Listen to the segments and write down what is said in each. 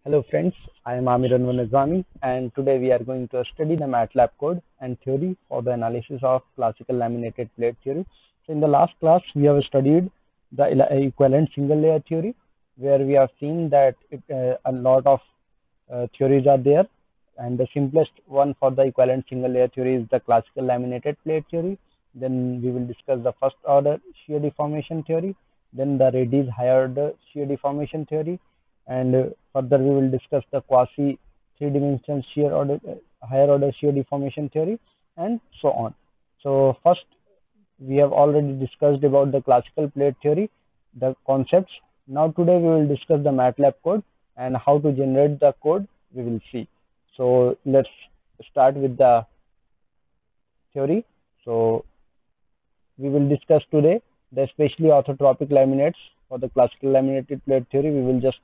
Hello friends, I am Amir Anwar and today we are going to study the MATLAB code and theory for the analysis of classical laminated plate theory. So in the last class we have studied the equivalent single layer theory where we have seen that a lot of theories are there, and the simplest one for the equivalent single layer theory is the classical laminated plate theory. Then we will discuss the first order shear deformation theory, then the Reddy's higher order shear deformation theory, and further we will discuss the quasi three-dimensional shear order higher order shear deformation theory, and so on. So first, we have already discussed about the classical plate theory, the concepts. Now today we will discuss the MATLAB code and how to generate the code we will see. So let's start with the theory. So we will discuss today the specially orthotropic laminates. For the classical laminated plate theory, we will just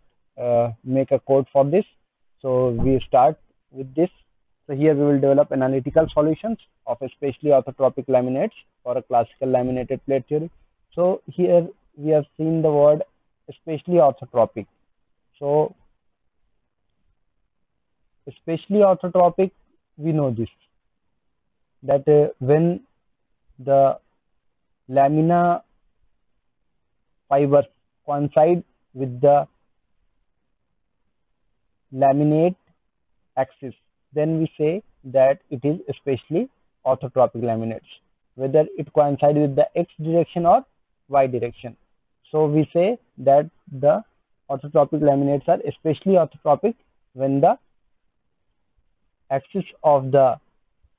make a code for this. So we start with this. So here we will develop analytical solutions of especially orthotropic laminates for a classical laminated plate theory. So here we have seen the word especially orthotropic. So especially orthotropic, we know this, that when the lamina fibers coincide with the laminate axis, then we say that it is especially orthotropic laminates, whether it coincides with the x direction or y direction. So we say that the orthotropic laminates are especially orthotropic when the axis of the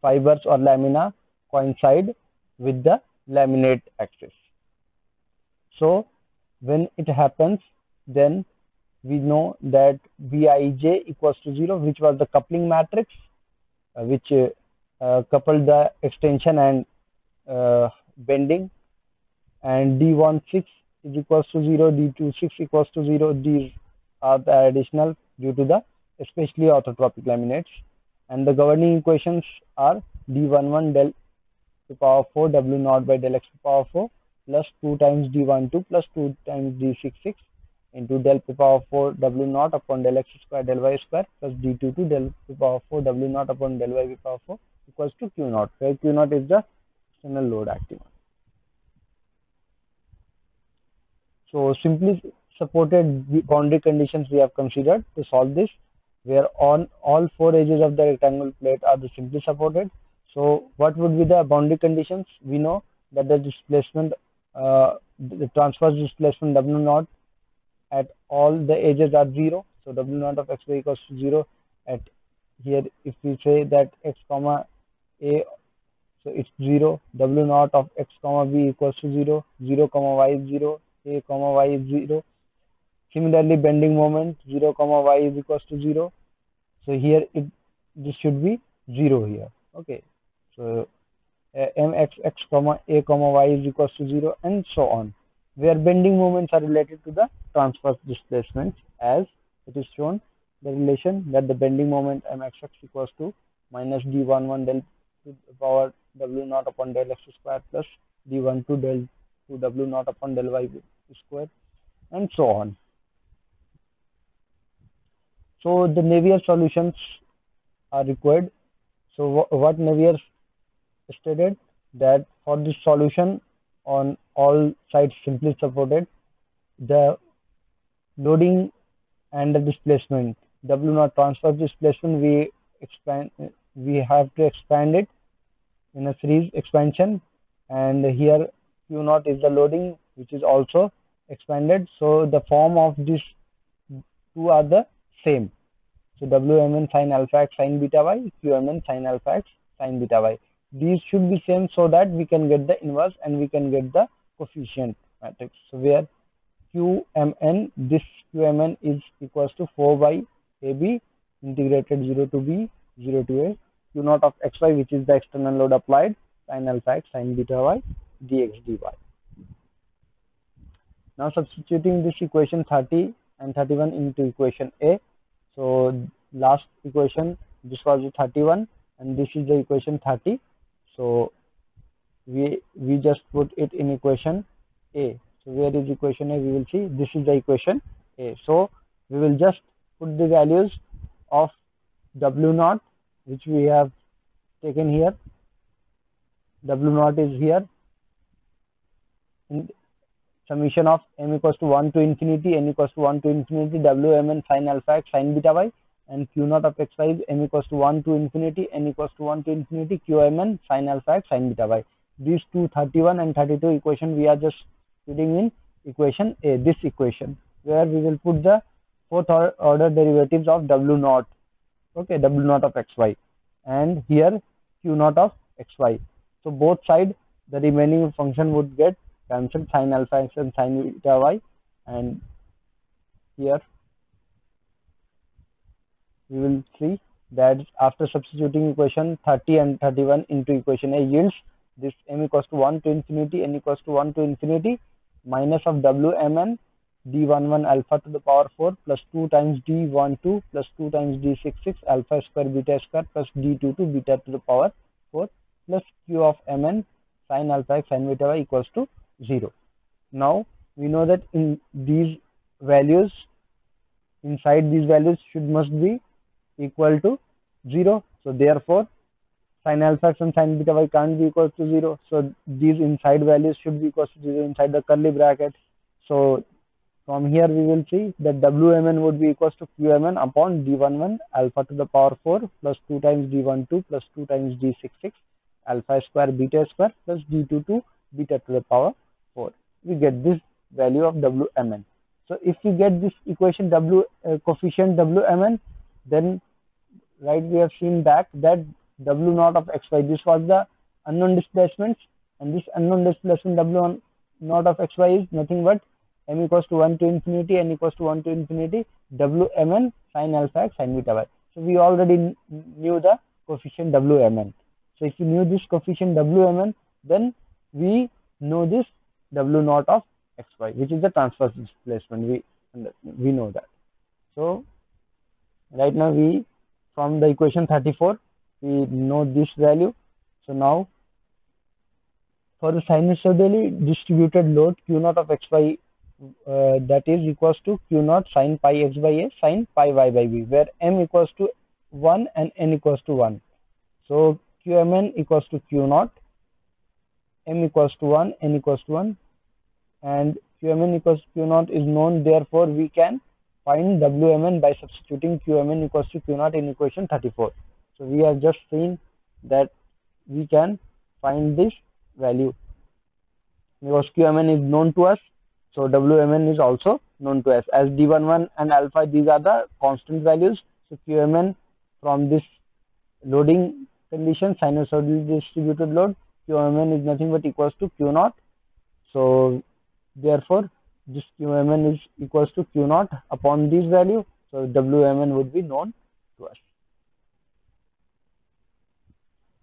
fibers or lamina coincide with the laminate axis. So when it happens, then we know that Bij equals to 0, which was the coupling matrix, which coupled the extension and bending, and D16 is equals to 0, D26 equals to 0. These are the additional due to the especially orthotropic laminates, and the governing equations are D11 del to power 4 W naught by del x to power 4 plus 2 times D12 plus 2 times D66 into del to power 4 W naught upon del x square del y square plus D22 del to power 4 W naught upon del y to power 4 equals to Q naught, where Q naught is the external load acting on. So simply supported boundary conditions we have considered to solve this, where on all four edges of the rectangular plate are the simply supported. So what would be the boundary conditions? We know that the displacement, the transverse displacement W naught at all the edges are 0. So W naught of x y equals to 0 at here. If we say that x comma a, so it's 0. W naught of x comma b equals to 0. 0 comma y is 0. A comma y is 0. Similarly, bending moment 0 comma y is equals to 0. So here this should be 0 here. Okay. So mxx comma a comma y is equals to 0, and so on, where bending moments are related to the transverse displacements, as it is shown the relation that the bending moment mxx equals to minus d11 del to the power w naught upon del x square plus d12 del to w naught upon del y square, and so on. So the Navier solutions are required. So what Navier stated, that for this solution on all sides simply supported, the loading and the displacement W naught transverse displacement we have to expand it in a series expansion, and here Q naught is the loading which is also expanded. So the form of these two are the same. So Wmn sin alpha x sin beta y, Qmn sin alpha x sin beta y. These should be same so that we can get the inverse and we can get the coefficient matrix. So where Qmn, this Qmn is equals to 4 by AB integrated 0 to B, 0 to A, Q naught of xy, which is the external load applied, sin alpha x sin beta y dx dy. Now substituting this equation 30 and 31 into equation A. So last equation, this was the 31 and this is the equation 30. So we just put it in equation A. So where is equation A? We will see this is the equation A. So we will just put the values of W naught, which we have taken here. W naught is here in summation of m equals to 1 to infinity, n equals to 1 to infinity, Wmn sin alpha x sin beta y, and Q naught of xy is m equals to 1 to infinity, n equals to 1 to infinity, Qmn sin alpha x sin beta y. These two 31 and 32 equation we are just putting in equation A, this equation, where we will put the fourth order derivatives of W naught, okay, W naught of xy, and here Q naught of xy. So both sides the remaining function would get cancelled, sin alpha x and sin beta y, and here we will see that after substituting equation 30 and 31 into equation A yields this m equals to 1 to infinity, n equals to 1 to infinity, minus of Wmn d11 alpha to the power 4 plus 2 times d12 plus 2 times d66 alpha square beta square plus d22 beta to the power 4 plus q of mn sin alpha x sin beta y equals to 0. Now we know that in these values, inside these values must be equal to 0. So therefore sin alpha x and sin beta y can't be equal to 0. So these inside values should be equal to 0 inside the curly bracket. So from here we will see that Wmn would be equals to Qmn upon d11 alpha to the power 4 plus 2 times d12 plus 2 times d66 alpha square beta square plus d22 beta to the power 4. We get this value of Wmn. So if we get this equation coefficient Wmn, then right we have seen back that W naught of xy, this was the unknown displacements, and this unknown displacement W naught of xy is nothing but m equals to 1 to infinity, n equals to 1 to infinity, Wmn sin alpha x sin beta y. So we already knew the coefficient Wmn. So if we knew this coefficient Wmn, then we know this W naught of xy, which is the transverse displacement. We know that. So right now we, from the equation 34, we know this value. So now for the sinusoidally distributed load Q naught of xy, that is equals to Q naught sin pi x by a sin pi y by b, where m equals to 1 and n equals to 1. So Qmn equals to Q naught, m equals to 1, n equals to 1, and Qmn equals to Q naught is known. Therefore we can find Wmn by substituting Qmn equals to Q naught in equation 34. So we have just seen that we can find this value because Qmn is known to us. So Wmn is also known to us, as d11 and alpha, these are the constant values. So Qmn from this loading condition, sinusoidally distributed load, Qmn is nothing but equals to Q naught. So therefore this Qmn is equals to Q naught upon this value. So Wmn would be known to us.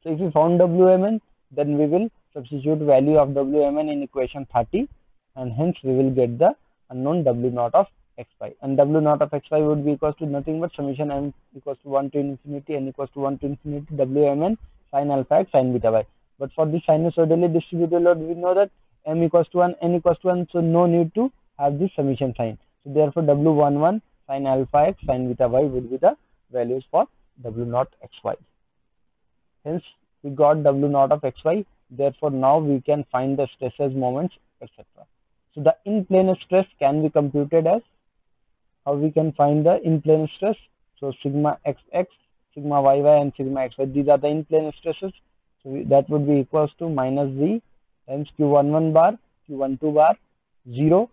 So if we found Wmn, then we will substitute value of Wmn in equation 30, and hence we will get the unknown W naught of xy, and W naught of xy would be equals to nothing but summation m equals to 1 to infinity, n equals to 1 to infinity, Wmn sin alpha x sin beta y. But for this sinusoidally distributed load, we know that m equals to 1, n equals to 1, so no need to have this summation sign. So therefore W11 sin alpha x sin beta y would be the values for W naught xy. Hence we got W naught of xy. Therefore now we can find the stresses, moments, etc. So the in-plane stress can be computed as, how we can find the in-plane stress? So sigma xx, sigma yy, and sigma xy, these are the in-plane stresses. So that would be equals to minus z times q11 bar, q12 bar 0,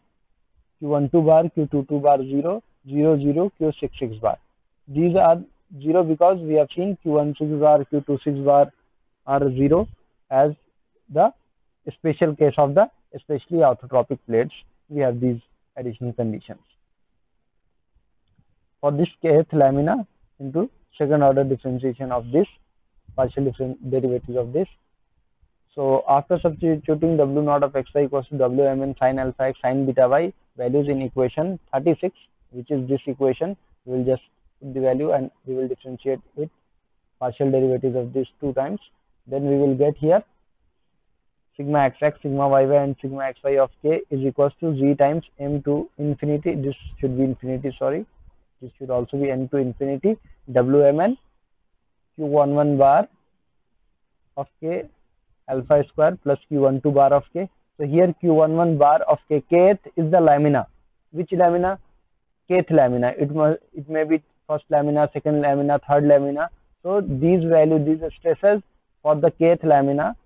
q12 bar, q22 bar 0, 0, 0, q66 bar. These are 0 because we have seen q16 bar, q26 bar are 0 as the special case of the especially orthotropic plates. We have these additional conditions. For this kth lamina into second order differentiation of this partial different derivatives of this. So after substituting W naught of xy equals to Wmn sin alpha x sin beta y values in equation 36, which is this equation, we will just put the value and we will differentiate with partial derivatives of this 2 times. Then we will get here sigma xx, sigma yy, and sigma xy of k is equals to z times m to infinity. This should be infinity, sorry. this should also be n to infinity Wmn q11 bar of k alpha square plus q12 bar of k. So here q11 bar of k, kth is the lamina. Which lamina? Kth lamina. It may be first lamina, second lamina, third lamina. So these values, these stresses for the kth lamina.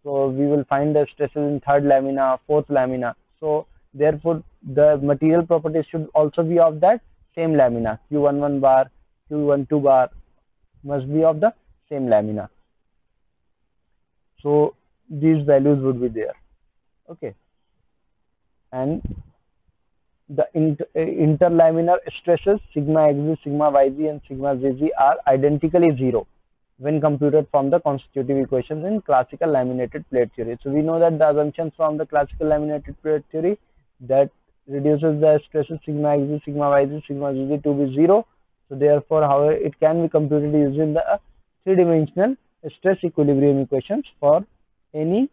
So we will find the stresses in third lamina, fourth lamina. So therefore the material properties should also be of that same lamina. q11 bar, q12 bar must be of the same lamina. So these values would be there. Okay. And the interlaminar stresses sigma xz, sigma yz and sigma zz are identically zero when computed from the constitutive equations in classical laminated plate theory. So we know that the assumptions from the classical laminated plate theory that reduces the stresses sigma xz, sigma yz, sigma zz to be zero. So therefore, however, it can be computed using the three-dimensional stress equilibrium equations for any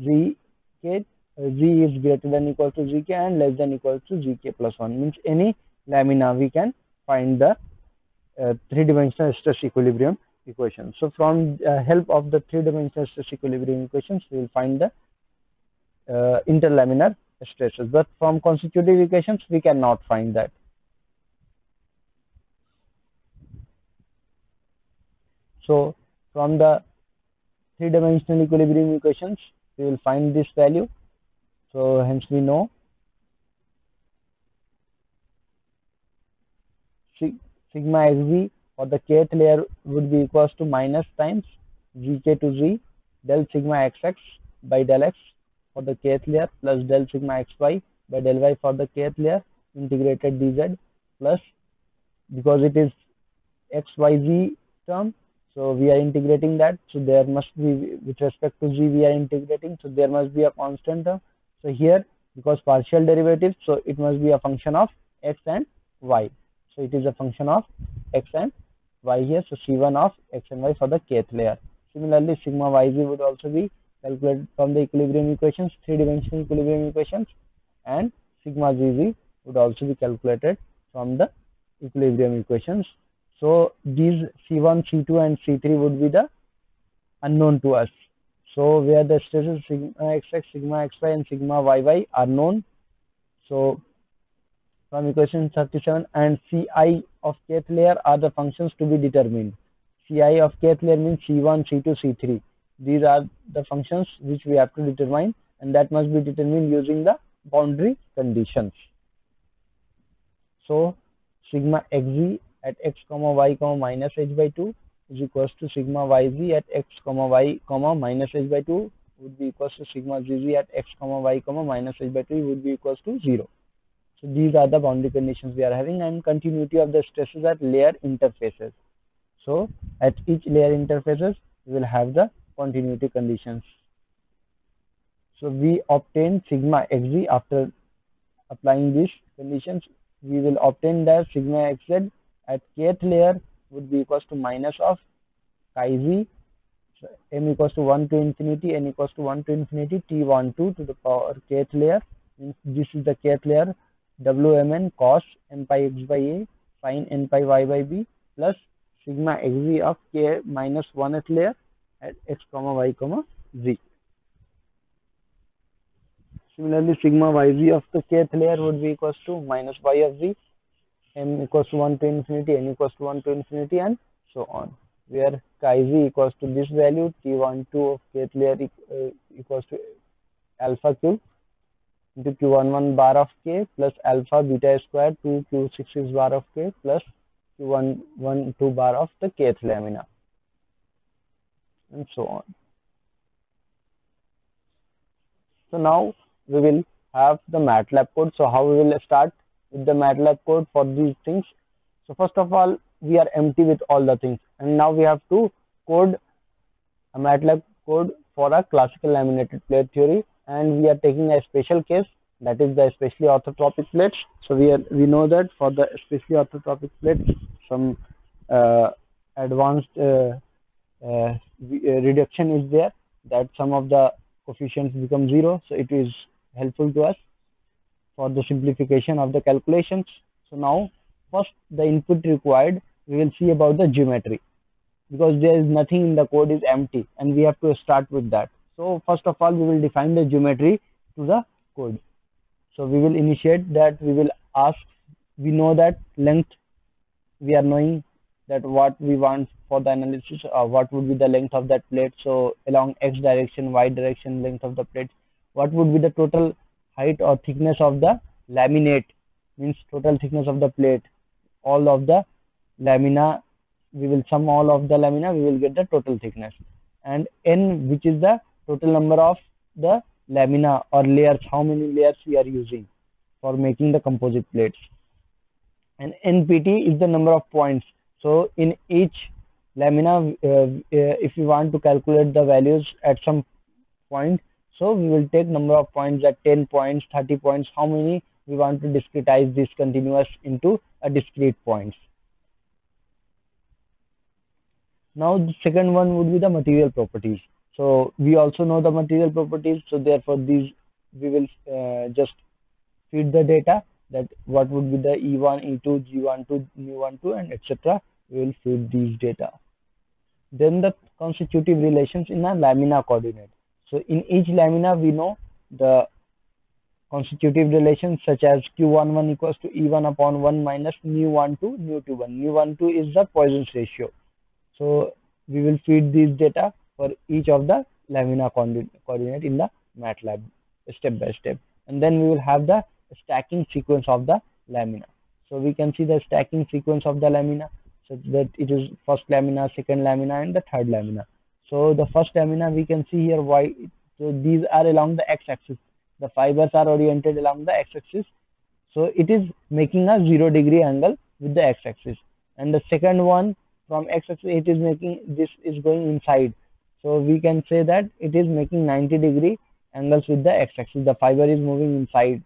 z k. Z is greater than equal to zk and less than equal to zk plus 1, means any lamina we can find the three-dimensional stress equilibrium equation. So from help of the three-dimensional stress equilibrium equations, we will find the interlaminar stresses, but from constitutive equations we cannot find that. So from the three-dimensional equilibrium equations we will find this value. So hence we know sigma xz for the kth layer would be equals to minus times gk to z del sigma xx by del x for the kth layer plus del sigma xy by del y for the kth layer integrated dz plus, because it is xyz term, so we are integrating that, so there must be, with respect to z we are integrating, so there must be a constant term. So here, because partial derivatives, so it must be a function of x and y. So it is a function of x and y here. So c1 of x and y for the kth layer. Similarly, sigma yz would also be calculated from the equilibrium equations, three-dimensional equilibrium equations, and sigma zz would also be calculated from the equilibrium equations. So these c1, c2 and c3 would be the unknown to us. So where the stresses sigma xx, sigma xy and sigma yy are known. So from equation 37, and ci of kth layer are the functions to be determined. Ci of kth layer means c1, c2, c3. These are the functions which we have to determine, and that must be determined using the boundary conditions. So sigma xz at x comma y comma minus h by 2 is equals to sigma yz at x comma y comma minus h by 2 would be equals to sigma zz at x comma y comma minus h by 2 would be equals to 0. So these are the boundary conditions we are having, and continuity of the stresses at layer interfaces. So at each layer interfaces we will have the continuity conditions. So we obtain sigma xz after applying these conditions. We will obtain that sigma xz at kth layer would be equals to minus of chi z, so m equals to 1 to infinity, n equals to 1 to infinity, t12 to the power kth layer, means this is the kth layer, wmn cos n pi x by a sin n pi y by b plus sigma xz of k minus 1th layer at x comma y comma z. Similarly, sigma yz of the kth layer would be equals to minus y of z, m equals to 1 to infinity, n equals to 1 to infinity, and so on, where chi z equals to this value, t12 of kth layer equals to alpha cube into q11 bar of k plus alpha beta square to q66 bar of k plus q112 bar of the kth lamina, and so on. So now we will have the MATLAB code. So how we will start with the MATLAB code for these things? So first of all, we are empty with all the things, and now we have to code a MATLAB code for a classical laminated plate theory, and we are taking a special case, that is the specially orthotropic plates. So we know that for the specially orthotropic plates, some advanced reduction is there, that some of the coefficients become 0. So it is helpful to us for the simplification of the calculations. So now first the input required, we will see about the geometry, because there is nothing in the code is empty and we have to start with that. So first of all, we will define the geometry to the code. So we will initiate that. We will ask, we know that length, we are knowing that what we want for the analysis, what would be the length of that plate. So along x direction, y direction, length of the plate, what would be the total height or thickness of the laminate, means total thickness of the plate, all of the lamina, we will sum all of the lamina, we will get the total thickness. And n, which is the total number of the lamina or layers, how many layers we are using for making the composite plates. And npt is the number of points. So in each lamina, if you want to calculate the values at some point, so we will take number of points at 10 points, 30 points, how many we want to discretize this continuous into a discrete points. Now the second one would be the material properties. So we also know the material properties, so therefore these we will just feed the data, that what would be the E1, E2, G12, mu12, and etc. We will feed these data. Then the constitutive relations in a lamina coordinate. So in each lamina we know the constitutive relations, such as Q11 equals to E1 upon 1 minus mu12, mu21. Mu12 is the Poisson's ratio. So we will feed these data for each of the lamina coordinate in the MATLAB step by step. And then we will have the stacking sequence of the lamina. So we can see the stacking sequence of the lamina, such that it is first lamina, second lamina, and the third lamina. So the first lamina, we can see here why. So these are along the x-axis. The fibers are oriented along the x-axis. So it is making a 0-degree angle with the x-axis. And the second one, from x-axis, it is making, this is going inside. So we can say that it is making 90-degree angles with the x-axis. The fiber is moving inside.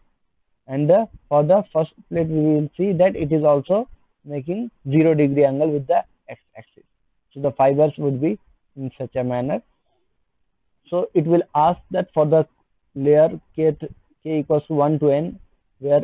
And for the first plate, we will see that it is also making 0-degree angle with the x-axis. So the fibers would be in such a manner. So it will ask that for the layer k equals to 1 to n, where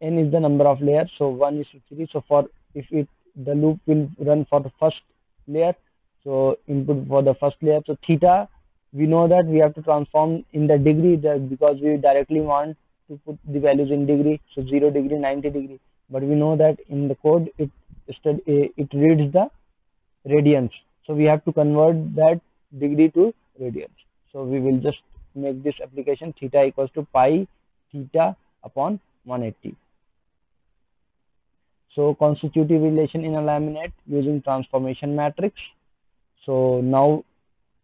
n is the number of layers, so 1 is to 3. So for if the loop will run for the first layer, so input for the first layer. So theta, we know that we have to transform in the degree, because we directly want to put the values in degree, so 0 degree, 90 degree. But we know that in the code it reads the radians, so we have to convert that degree to radians. So we will just make this application theta equals to pi theta upon 180. So constitutive relation in a laminate using transformation matrix. So now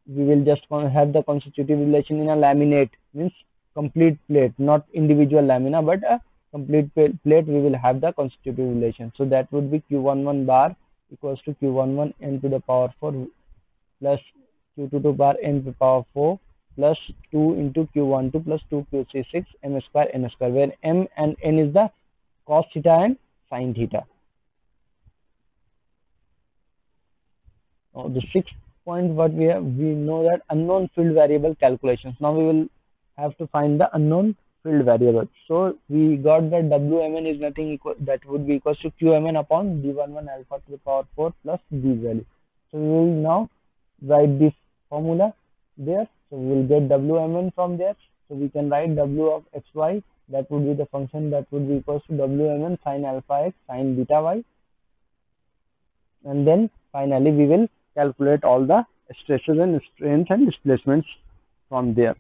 we will just have the constitutive relation in a laminate, means complete plate, not individual lamina, but a complete plate. We will have the constitutive relation. So that would be Q11 bar equals to Q11 n to the power 4 plus Q22 bar n to the power 4 plus 2 into Q12 plus 2 Q36 m square n square, where m and n is the cos theta and sin theta. Now the sixth point what we have, we know that unknown field variable calculations. Now we will have to find the unknown field variable. So we got that Wmn is nothing equal, that would be equals to Qmn upon d11 alpha to the power 4 plus these value. So we will now write this formula there. So we will get Wmn from there. So we can write W of xy, that would be the function that would be equals to Wmn sin alpha x sin beta y. And then finally we will calculate all the stresses and strains and displacements from there.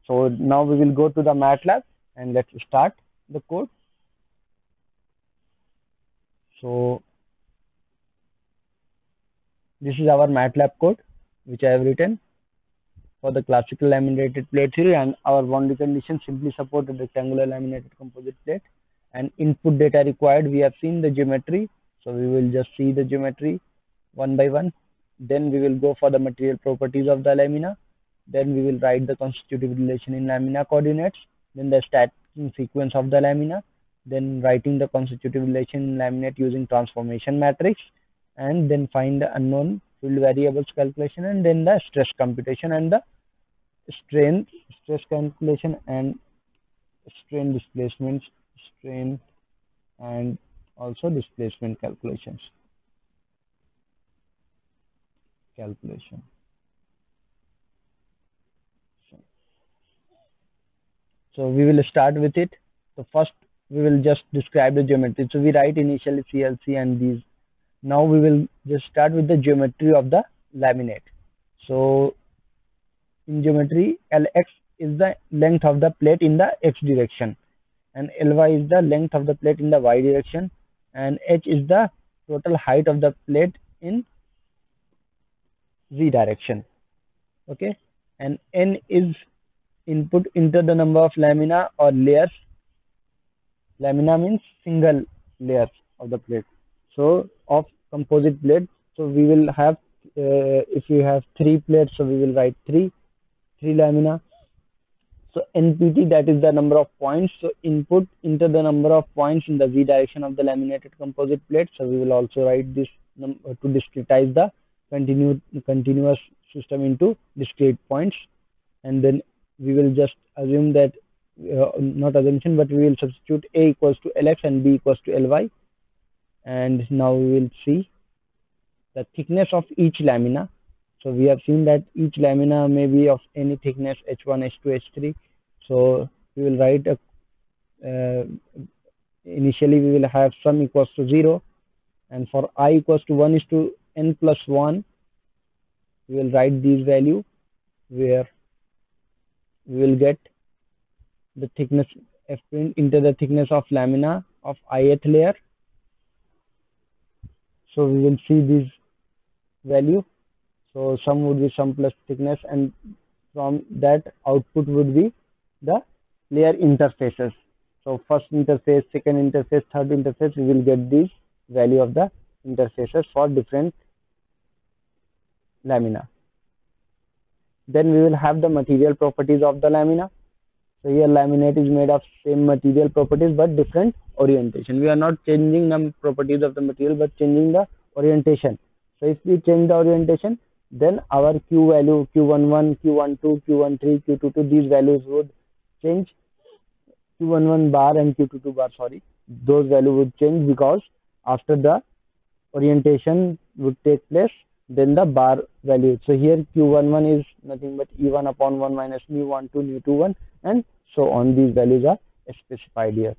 So now we will go to the MATLAB and let's start the code. So this is our MATLAB code which I have written for the classical laminated plate theory, and our boundary condition simply support a rectangular laminated composite plate. And input data required, we have seen the geometry, so we will just see the geometry one by one. Then we will go for the material properties of the lamina. Then we will write the constitutive relation in lamina coordinates, then the stacking sequence of the lamina, then writing the constitutive relation in laminate using transformation matrix, and then find the unknown field variables calculation, and then the stress computation and the stress calculation and strain displacements, strain and also displacement calculation. So we will start with it. So first we will just describe the geometry. So we write initially CLC and these. Now we will just start with the geometry of the laminate. So in geometry, Lx is the length of the plate in the x direction, and Ly is the length of the plate in the y direction, and h is the total height of the plate in z direction. Okay, and n is input into the number of lamina or layers. Lamina means single layers of the plate. So of composite plate, so we will have if we have 3 plates, so we will write 3 lamina. So NPT, that is the number of points. So input into the number of points in the z direction of the laminated composite plate. So we will also write this to discretize the continuous system into discrete points, and then we will just assume that not assumption, but we will substitute A equals to Lx and B equals to Ly, and now we will see the thickness of each lamina. So we have seen that each lamina may be of any thickness h1, h2, h3. So we will write initially we will have sum equals to 0, and for I equals to 1 is to n plus 1, we will write these value where we will get the thickness f print into the thickness of lamina of ith layer. So we will see this value. So sum would be sum plus thickness, and from that output would be the layer interfaces. So first interface, second interface, third interface, we will get this value of the interfaces for different lamina. Then we will have the material properties of the lamina. So here laminate is made of same material properties but different orientation. We are not changing the properties of the material but changing the orientation. So if we change the orientation, then our Q value, Q11, Q12, Q13, Q22, these values would change. Q11 bar and Q22 bar, sorry, those values would change because after the orientation would take place, then the bar value. So here Q11 is nothing but E1 upon 1 minus mu12, mu21, and so on. These values are specified here.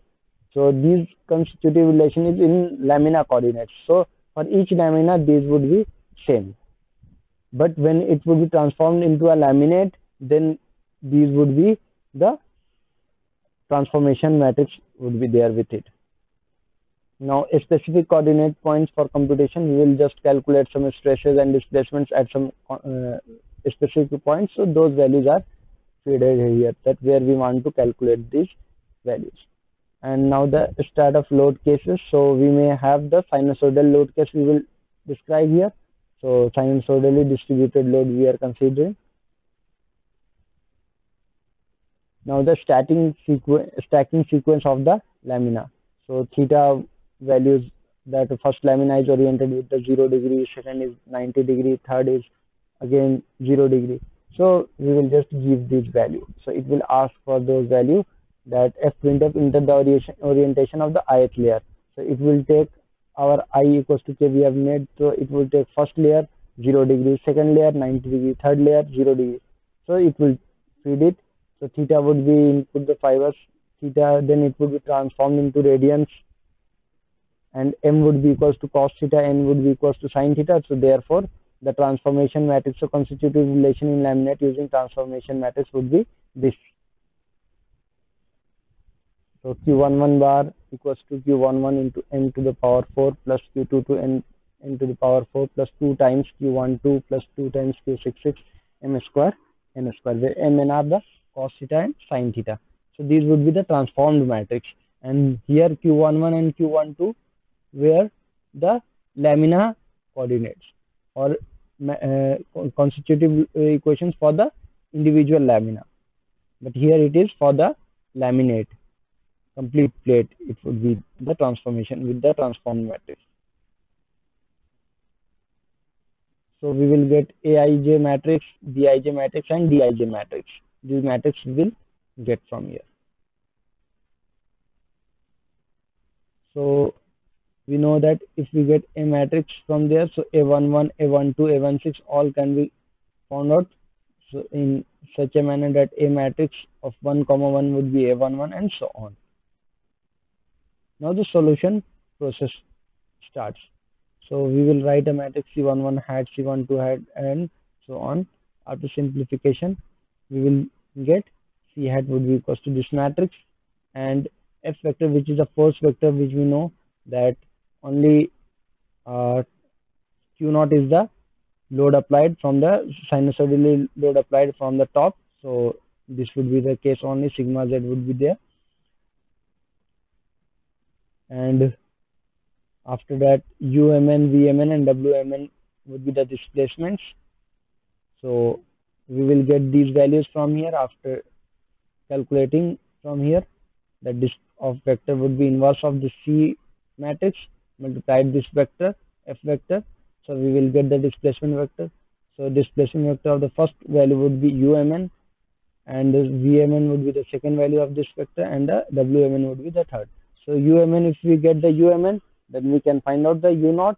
So these constitutive relation is in lamina coordinates. So for each lamina, these would be same. But when it would be transformed into a laminate, then these would be the transformation matrix would be there with it. Now, a specific coordinate points for computation, we will just calculate some stresses and displacements at some specific points. So those values are fed here, that where we want to calculate these values. And now the start of load cases. So we may have the sinusoidal load case we will describe here. So sinusoidally distributed load we are considering. Now the stacking sequence of the lamina. So theta values, that the first lamina is oriented with the 0 degree, second is 90 degree, third is again 0 degree. So we will just give this value. So it will ask for those values, that f printf into the orientation of the ith layer. So it will take our I equals to k we have made. So it will take first layer 0 degree, second layer 90 degree, third layer 0 degree. So it will feed it. So theta would be input the fibers, theta, then it would be transformed into radians, and m would be equals to cos theta, n would be equals to sin theta. So therefore the transformation matrix, so constitutive relation in laminate using transformation matrix would be this. So Q11 bar equals to Q11 into n to the power 4 plus Q2 to n to the power 4 plus 2 times Q12 plus 2 times Q66 m square n square, where m and r the cos theta and sin theta. So these would be the transformed matrix, and here Q11 and Q12 were the lamina coordinates or constitutive equations for the individual lamina, but here it is for the laminate complete plate. It would be the transformation with the transformed matrix. So we will get Aij matrix, Bij matrix, and Dij matrix. These matrix we will get from here. So we know that if we get a matrix from there, so A11, A12, A16 all can be found out. So in such a manner that a matrix of 1 comma 1 would be A11 and so on. Now the solution process starts. So we will write a matrix C11 hat, C12 hat and so on. After simplification, we will get C hat would be equals to this matrix, and F vector, which is a force vector, which we know that only Q naught is the load applied from the sinusoidally load applied from the top. So this would be the case, only sigma z would be there. And after that, UMN, VMN and WMN would be the displacements. So we will get these values from here. After calculating from here, that this of vector would be inverse of the C matrix multiplied this vector F vector. So we will get the displacement vector. So displacement vector of the first value would be UMN, and the VMN would be the second value of this vector, and the WMN would be the third. So UMN, if we get the UMN, then we can find out the U naught.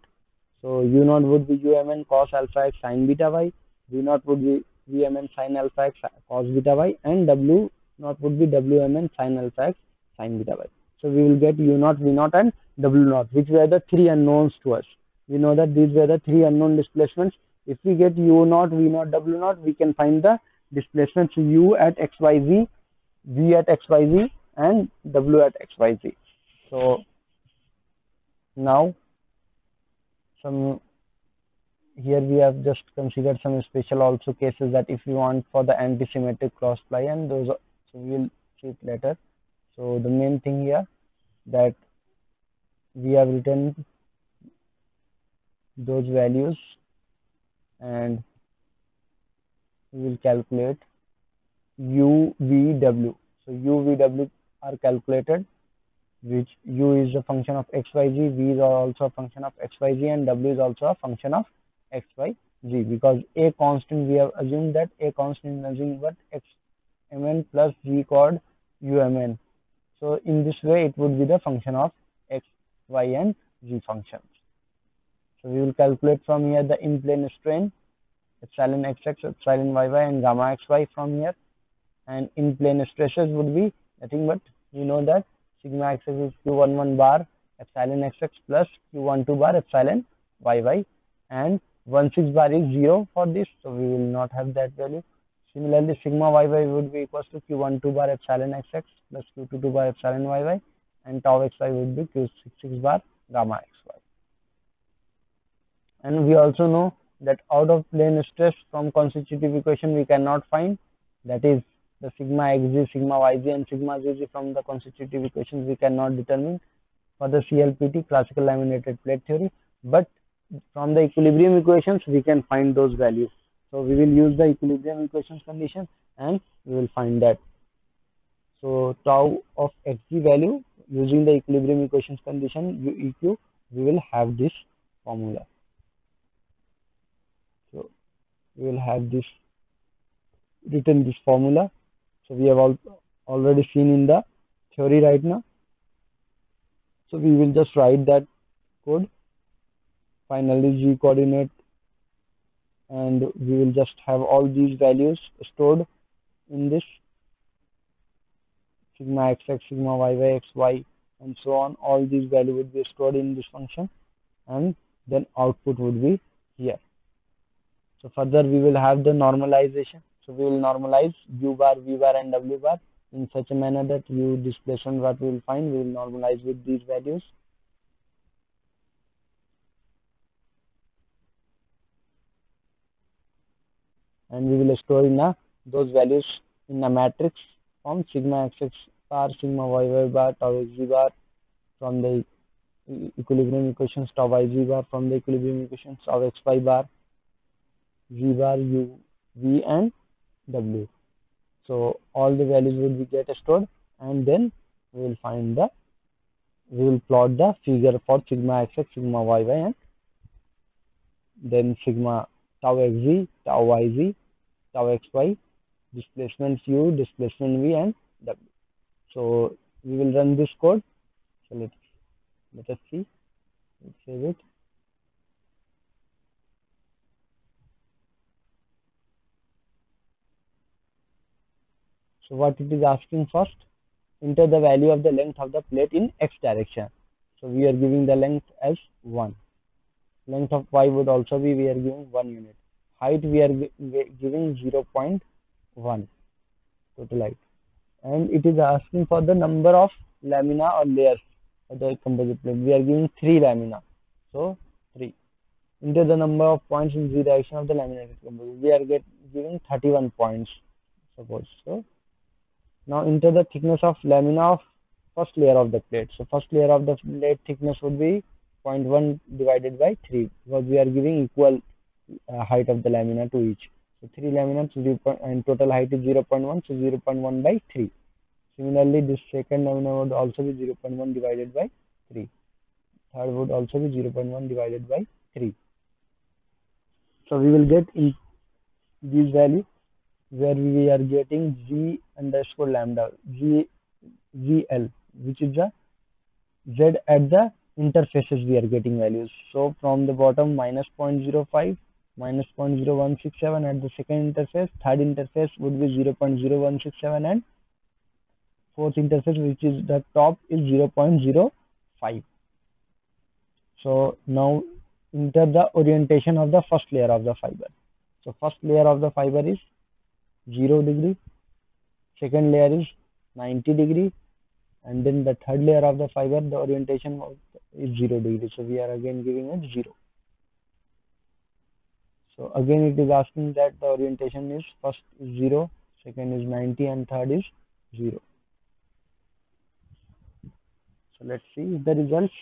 So U naught would be UMN cos alpha x sin beta y, V naught would be VMN sin alpha x cos beta y, and W naught would be WMN sin alpha x sin beta y. So we will get U naught, V naught and W naught, which were the three unknowns to us. We know that these were the three unknown displacements. If we get U naught, V naught, W naught, we can find the displacements U at xyz, V at xyz and W at xyz. So now some here we have just considered some special also cases that if we want for the anti-symmetric cross ply, and those so we will see it later. So the main thing here that we have written those values, and we will calculate U, V, W. So U, V, W are calculated, which U is a function of xyz, V is also a function of xyz, and W is also a function of xyz, because a constant, we have assumed that a constant is nothing but xmn plus g chord umn. So in this way it would be the function of x, y and g functions. So we will calculate from here the in plane strain epsilon xx, epsilon yy and gamma xy from here, and in plane stresses would be nothing but we know that sigma xx is q11 bar epsilon xx plus q12 bar epsilon yy, and 16 bar is 0 for this, so we will not have that value. Similarly, sigma yy would be equals to q12 bar epsilon xx plus q22 bar epsilon yy, and tau xy would be q66 bar gamma xy. And we also know that out of plane stress from constitutive equation we cannot find, that is the sigma xg, sigma yg and sigma zg from the constitutive equations we cannot determine for the CLPT, classical laminated plate theory, but from the equilibrium equations we can find those values. So we will use the equilibrium equations condition and we will find that. So tau of xg value using the equilibrium equations condition UEQ, we will have this formula. So we will have this written, this formula. So we have already seen in the theory right now. So we will just write that code. Finally, g coordinate, and we will just have all these values stored in this sigma xx, sigma yy, xy, and so on. All these values would be stored in this function, and then output would be here. So further we will have the normalization. So we will normalize u bar, v bar and w bar in such a manner that u displacement what we will find, we will normalize with these values. And we will store in those values in a matrix from sigma xx bar, sigma yy bar, tau xg bar from the equilibrium equations, tau yg bar from the equilibrium equations, tau xy bar, v bar, u, v and w. So all the values will be get stored, and then we will find the, we will plot the figure for sigma xx, sigma yy, and then sigma tau xg, tau yg, tau xy, displacement u, displacement v and w. So we will run this code. So let us see. Let's save it. So what it is asking first, enter the value of the length of the plate in x direction. So we are giving the length as 1. Length of y would also be, we are giving 1 unit. Height we are giving 0.1 total height. And it is asking for the number of lamina or layers of the composite plate. We are giving 3 lamina. So 3. Enter the number of points in z direction of the laminated composite. We are giving 31 points, suppose. So now enter the thickness of lamina of first layer of the plate. So first layer of the plate thickness would be 0.1 divided by 3, because we are giving equal height of the lamina to each. So 3 lamina and total height is 0.1, so 0.1 by 3. Similarly, this second lamina would also be 0.1 divided by 3. Third would also be 0.1 divided by 3. So we will get in these values where we are getting z underscore lambda, zl, which is the z at the interfaces we are getting values. So from the bottom minus 0.05, minus 0.0167 at the second interface, third interface would be 0.0167, and fourth interface, which is the top, is 0.05. So now enter the orientation of the first layer of the fiber. So first layer of the fiber is 0 degree, second layer is 90 degree, and then the third layer of the fiber, the orientation is 0 degree. So we are again giving it 0. So again it is asking that the orientation is first is 0, second is 90, and third is 0. So let's see the results.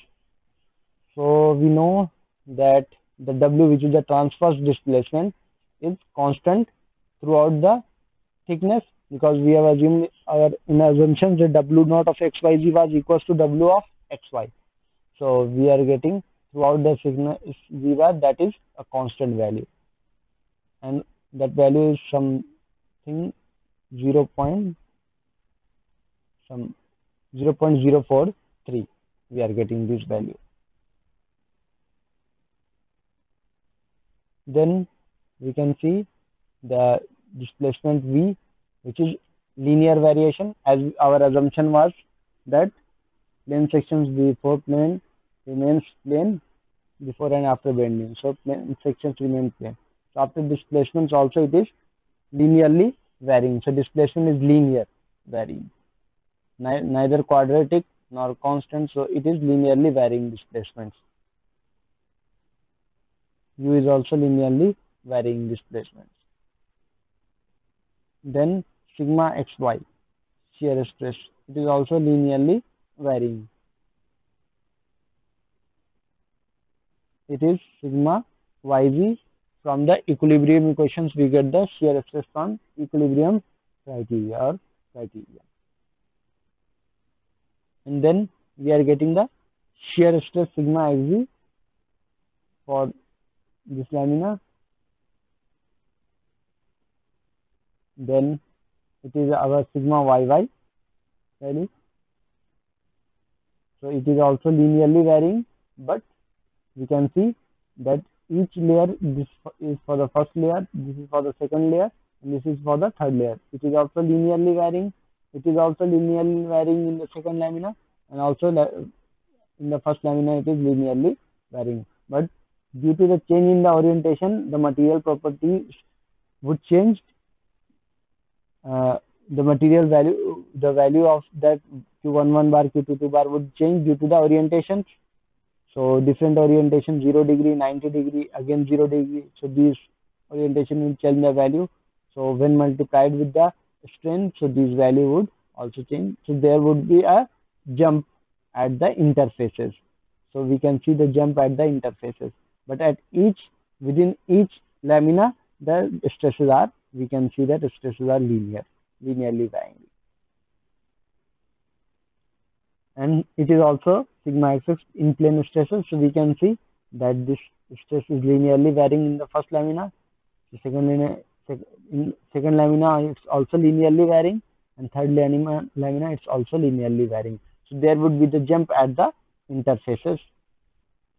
So we know that the W, which is the transverse displacement, is constant throughout the thickness, because we have assumed in assumptions that W naught of xyz was equals to W of xy. So we are getting throughout the thickness v bar, that is a constant value, and that value is something 0.043. We are getting this value. Then we can see the displacement v, which is linear variation, as our assumption was that plane sections before plane remains plane before and after bending. So plane sections remain plane. So after displacements also it is linearly varying. So displacement is linear varying, neither quadratic nor constant. So it is linearly varying displacements. U is also linearly varying displacements. Then sigma xy, shear stress, it is also linearly varying. It is sigma yz. From the equilibrium equations we get the shear stress on equilibrium criteria. And then we are getting the shear stress sigma xz for this lamina. Then it is our sigma yy value. So it is also linearly varying, but we can see that each layer, this is for the first layer, this is for the second layer, and this is for the third layer. It is also linearly varying. It is also linearly varying in the second lamina, and also in the first lamina it is linearly varying. But due to the change in the orientation, the material properties would change. The material value, the value of that Q11 bar, Q22 bar would change due to the orientations. So different orientation, 0 degree, 90 degree, again 0 degree. So these orientation will change the value. So when multiplied with the strain, so this value would also change. So there would be a jump at the interfaces. So we can see the jump at the interfaces. But at within each lamina, the stresses are, we can see that the stresses are linearly varying. And it is also sigma xx in plane stresses. So we can see that this stress is linearly varying in the first lamina. The second lamina it's also linearly varying, and third lamina it's also linearly varying. So there would be the jump at the interfaces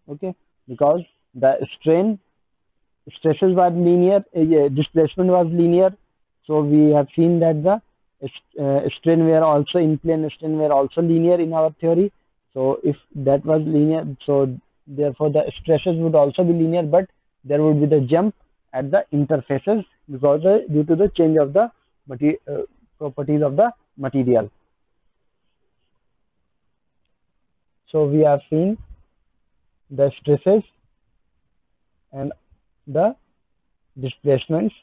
Okay, because the stresses were linear, displacement was linear. So we have seen that the strain were also in plane strain were also linear in our theory. So if that was linear, so therefore the stresses would also be linear, but there would be the jump at the interfaces because due to the change of the properties of the material. So we have seen the stresses and the displacements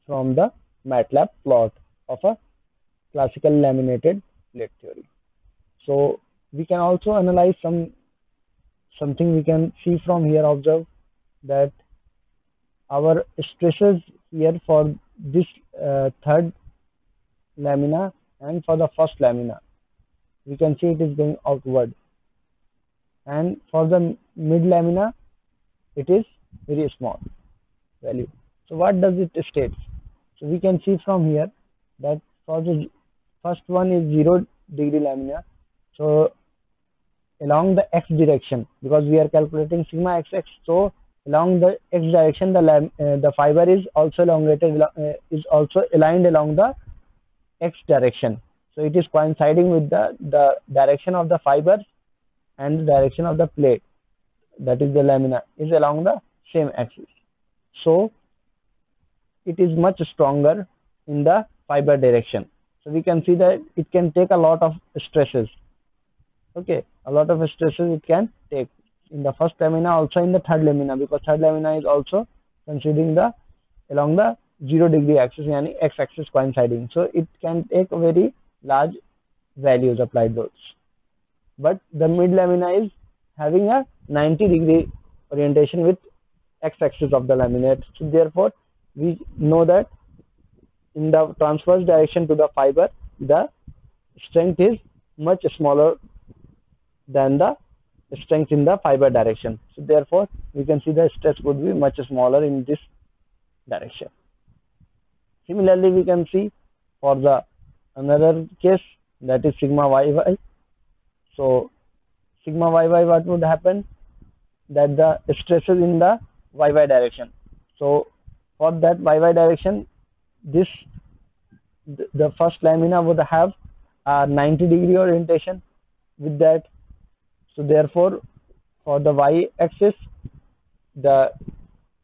from the MATLAB plot of a classical laminated plate theory. So we can also analyze something we can see from here. Observe that our stresses here for this third lamina and for the first lamina, we can see it is going outward, and for the mid lamina it is very small value. So what does it state? So we can see from here that for the first one is 0-degree lamina. So along the x direction, because we are calculating sigma xx, so along the x direction the fiber is also elongated, is also aligned along the x direction. So it is coinciding with the direction of the fibers, and the direction of the plate, that is the lamina, is along the same axis. So it is much stronger in the fiber direction. So we can see that it can take a lot of stresses. Okay, a lot of stresses it can take in the first lamina, also in the third lamina, because third lamina is also considering the along the 0-degree axis, yani x axis coinciding. So it can take very large values applied loads. But the mid lamina is having a 90-degree orientation with x axis of the laminate. So therefore we know that in the transverse direction to the fiber, the strength is much smaller than the strength in the fiber direction. So therefore we can see the stress would be much smaller in this direction. Similarly, we can see for the another case, that is sigma yy. So sigma yy, what would happen? That the stresses in the yy direction. So for that yy direction, the first lamina would have a 90-degree orientation with that. So therefore for the y-axis, the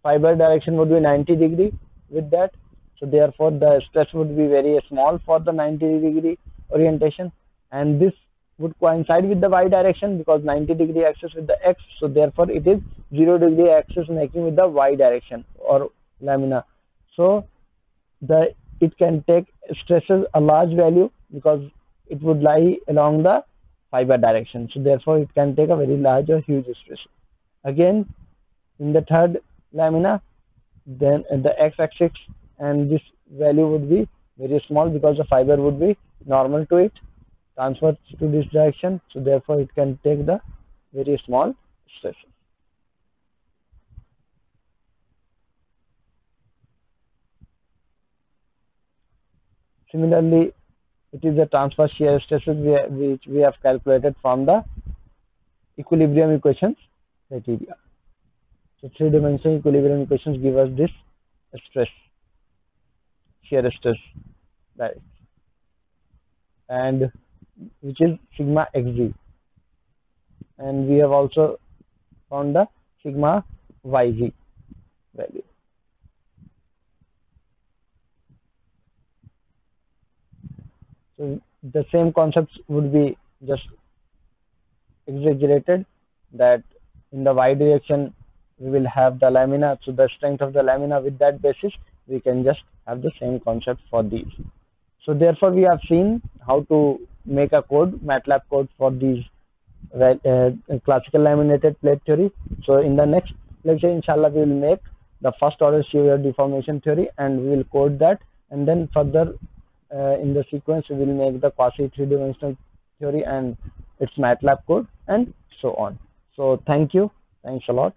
fiber direction would be 90-degree with that. So therefore the stress would be very small for the 90-degree orientation, and this would coincide with the y direction because 90-degree axis with the x. So therefore it is 0-degree axis making with the y direction or lamina. So it can take stresses a large value because it would lie along the fiber direction. So therefore it can take a very large or huge stress. Again, in the third lamina, then the x-axis and this value would be very small because the fiber would be normal to it, transferred to this direction. So therefore it can take the very small stresses. Similarly, it is the transverse shear stresses which we have calculated from the equilibrium equations criteria. So three-dimensional equilibrium equations give us this stress, shear stress, right, and which is sigma xg, and we have also found the sigma yg value. So the same concepts would be just exaggerated, that in the y direction we will have the lamina, so the strength of the lamina, with that basis we can just have the same concept for these. So therefore we have seen how to make a code, MATLAB code for these classical laminated plate theory. So in the next lecture, inshallah, we will make the first order shear deformation theory and we will code that, and then further in the sequence we will make the quasi three-dimensional theory and its MATLAB code and so on. So thank you, thanks a lot.